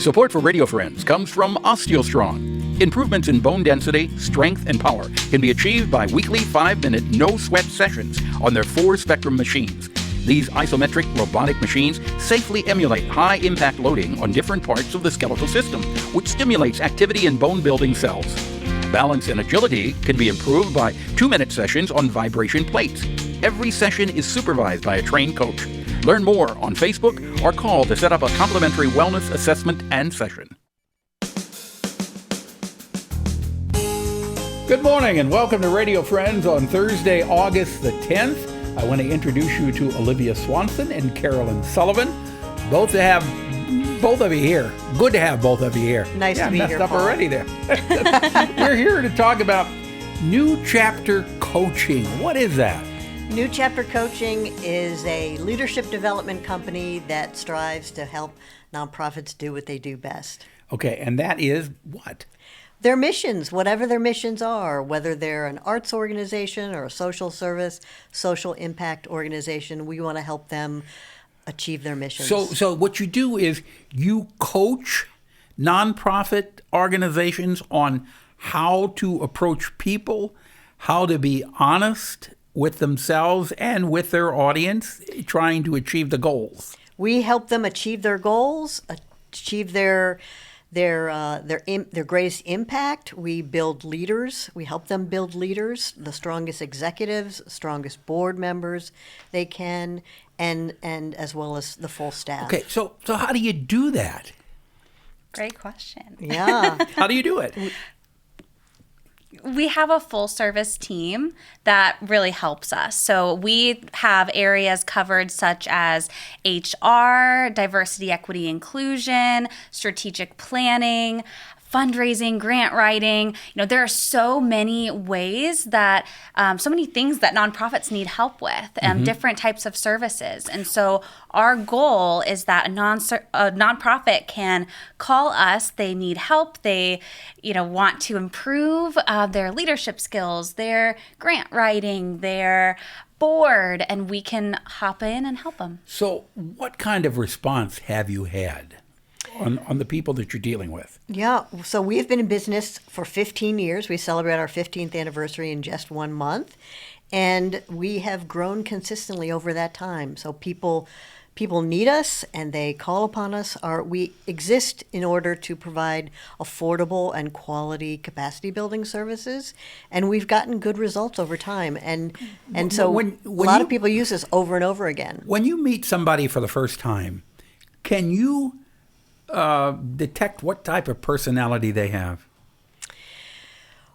Support for Radio Friends comes from OsteoStrong. Improvements in bone density, strength, and power can be achieved by weekly 5-minute no-sweat sessions on their 4-Spectrum machines. These isometric robotic machines safely emulate high-impact loading on different parts of the skeletal system, which stimulates activity in bone-building cells. Balance and agility can be improved by 2-minute sessions on vibration plates. Every session is supervised by a trained coach. Learn more on Facebook or call to set up a complimentary wellness assessment and session. Good morning and welcome to Radio Friends on Thursday, August the 10th. I want to introduce you to Olivia Swanson and Carolyn Sullivan. Both to have both of you here. Good to have both of you here. Nice to be here, messed up Paul. already there. We're here to talk about New Chapter Coaching. What is that? New Chapter Coaching is a leadership development company that strives to help nonprofits do what they do best. Okay, and that is what? Their missions, whatever their missions are, whether they're an arts organization or a social service, social impact organization, we want to help them achieve their missions. So what you do is you coach nonprofit organizations on how to approach people, how to be honest with themselves and with their audience, trying to achieve the goals. We help them achieve their goals, achieve their greatest impact. We build leaders. We help them build leaders, the strongest executives, strongest board members they can, and as well as the full staff. Okay, so how do you do that? Great question. Yeah. How do you do it? We have a full service team that really helps us. So we have areas covered such as HR, diversity, equity, inclusion, strategic planning, fundraising, grant writing. There are so many ways that, so many things that nonprofits need help with, different types of services. And so our goal is that a nonprofit can call us. They need help. They, want to improve their leadership skills, their grant writing, their board, and we can hop in and help them. So what kind of response have you had on the people that you're dealing with? Yeah, so we've been in business for 15 years. We celebrate our 15th anniversary in just 1 month, and we have grown consistently over that time. So people need us, and they call upon us. We exist in order to provide affordable and quality capacity building services, and we've gotten good results over time. And so when a lot you- of people use us over and over again. When you meet somebody for the first time, can you detect what type of personality they have?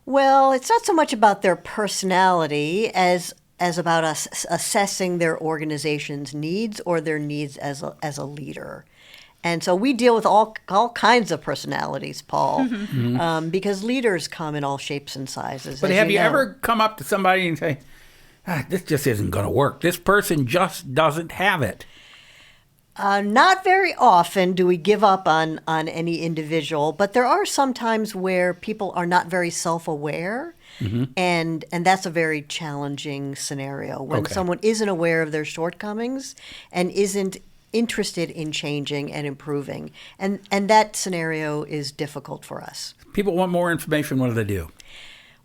Well, it's not so much about their personality as about us assessing their organization's needs or their needs as a leader. And so we deal with all kinds of personalities, Paul, because leaders come in all shapes and sizes. But as have you know. ever come up to somebody and say, this just isn't going to work. This person just doesn't have it. Not very often do we give up on any individual, but there are some times where people are not very self-aware, and that's a very challenging scenario when Okay. someone isn't aware of their shortcomings and isn't interested in changing and improving, and that scenario is difficult for us. People want more information. What do they do?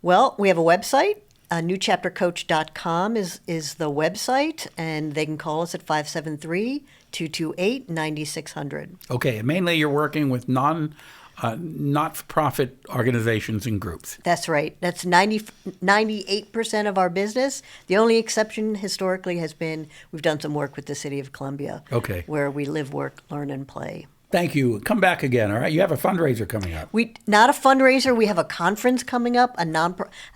Well, we have a website. NewChapterCoach.com is the website, and they can call us at 573-228-9600. Okay, mainly you're working with not-for-profit organizations and groups. That's right. That's 98% of our business. The only exception historically has been we've done some work with the City of Columbia, Okay. where we live, work, learn, and play. Thank you. Come back again, all right? You have a fundraiser coming up. Not a fundraiser. We have a conference coming up, a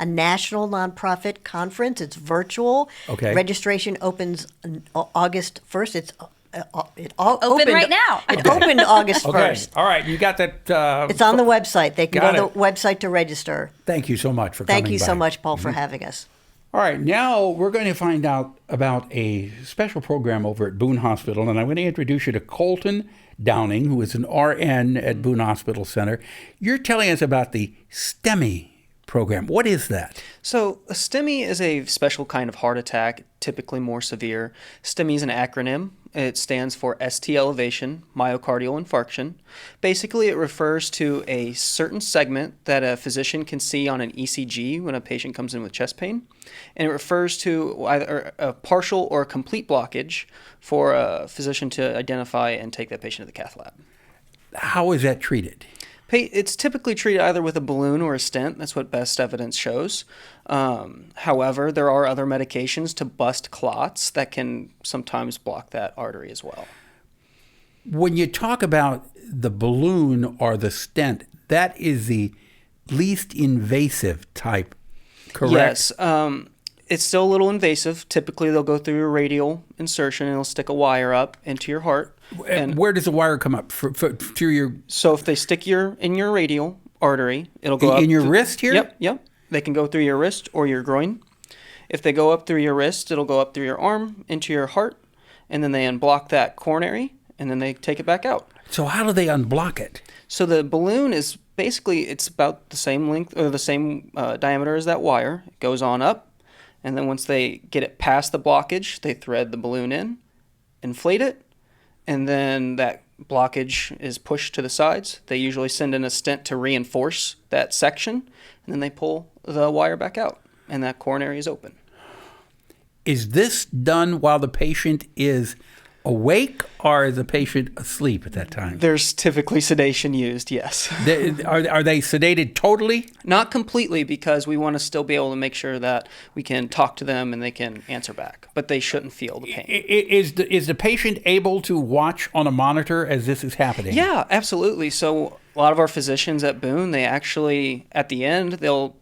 national nonprofit conference. It's virtual. Okay. Registration opens August 1st. It Open opened right now. It opened August Okay, 1st. all right. You got that. It's on the website. They can Got go to it. the website to register. Thank you so much for coming Thank you by. so much, Paul, for having us. All right, now we're going to find out about a special program over at Boone Hospital, and I'm going to introduce you to Colton Downing, who is an RN at Boone Hospital Center. You're telling us about the STEMI program. What is that? So a STEMI is a special kind of heart attack, typically more severe. STEMI is an acronym It stands for ST elevation, myocardial infarction. Basically, it refers to a certain segment that a physician can see on an ECG when a patient comes in with chest pain. And it refers to either a partial or a complete blockage for a physician to identify and take that patient to the cath lab. How is that treated? It's typically treated either with a balloon or a stent. That's what best evidence shows. However, there are other medications to bust clots that can sometimes block that artery as well. When you talk about the balloon or the stent, that is the least invasive type, correct? Yes. It's still a little invasive. Typically, they'll go through a radial insertion and they'll stick a wire up into your heart. And where does the wire come up? Through your... So if they stick in your radial artery, it'll go up. In your wrist here? Yep. They can go through your wrist or your groin. If they go up through your wrist, it'll go up through your arm into your heart, and then they unblock that coronary, and then they take it back out. So how do they unblock it? So the balloon is basically, it's about the same length or the same diameter as that wire. It goes on up. And then once they get it past the blockage, they thread the balloon in, inflate it, and then that blockage is pushed to the sides. They usually send in a stent to reinforce that section, and then they pull the wire back out, and that coronary is open. Is this done while the patient is awake, or is the patient asleep at that time? There's typically sedation used, yes. Are they sedated totally? Not completely, because we want to still be able to make sure that we can talk to them and they can answer back, but they shouldn't feel the pain. Is the patient able to watch on a monitor as this is happening? Yeah, absolutely. So a lot of our physicians at Boone, they actually, at the end, they'll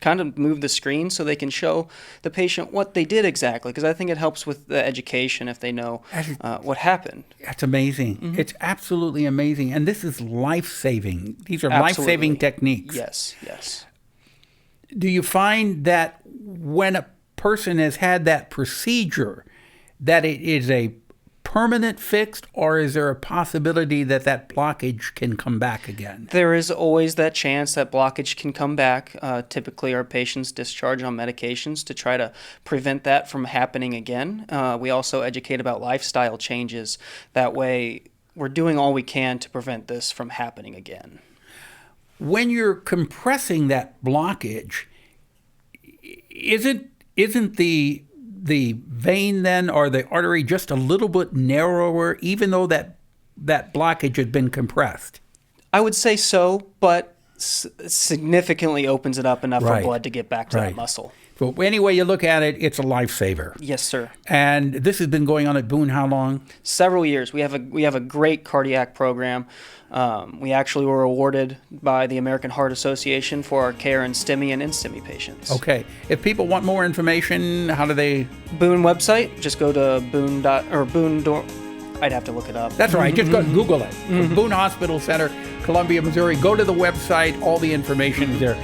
kind of move the screen so they can show the patient what they did exactly, because I think it helps with the education if they know what happened. That's amazing. Mm-hmm. It's absolutely amazing. And this is life-saving. These are Absolutely. life-saving techniques. Yes. Do you find that when a person has had that procedure, that it is a permanent fix, or is there a possibility that that blockage can come back again? There is always that chance that blockage can come back. Typically, our patients discharge on medications to try to prevent that from happening again. We also educate about lifestyle changes. That way, we're doing all we can to prevent this from happening again. When you're compressing that blockage, isn't the vein then, or the artery, just a little bit narrower, even though that blockage had been compressed? I would say so, but significantly opens it up enough for blood to get back to that muscle. So any way you look at it, it's a lifesaver. Yes, sir. And this has been going on at Boone how long? Several years. We have a great cardiac program. We actually were awarded by the American Heart Association for our care in STEMI and in-STEMI patients. Okay. If people want more information, how do they? Boone website. Just go to Boone. I'd have to look it up. That's right. Just go Google it. Boone Hospital Center, Columbia, Missouri. Go to the website. All the information is there.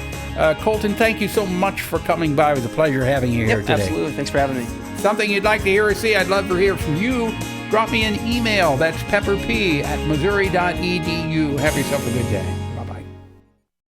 Colton, thank you so much for coming by. It was a pleasure having you here today. Absolutely. Thanks for having me. Something you'd like to hear or see, I'd love to hear from you. Drop me an email. That's pepperp@missouri.edu. Have yourself a good day.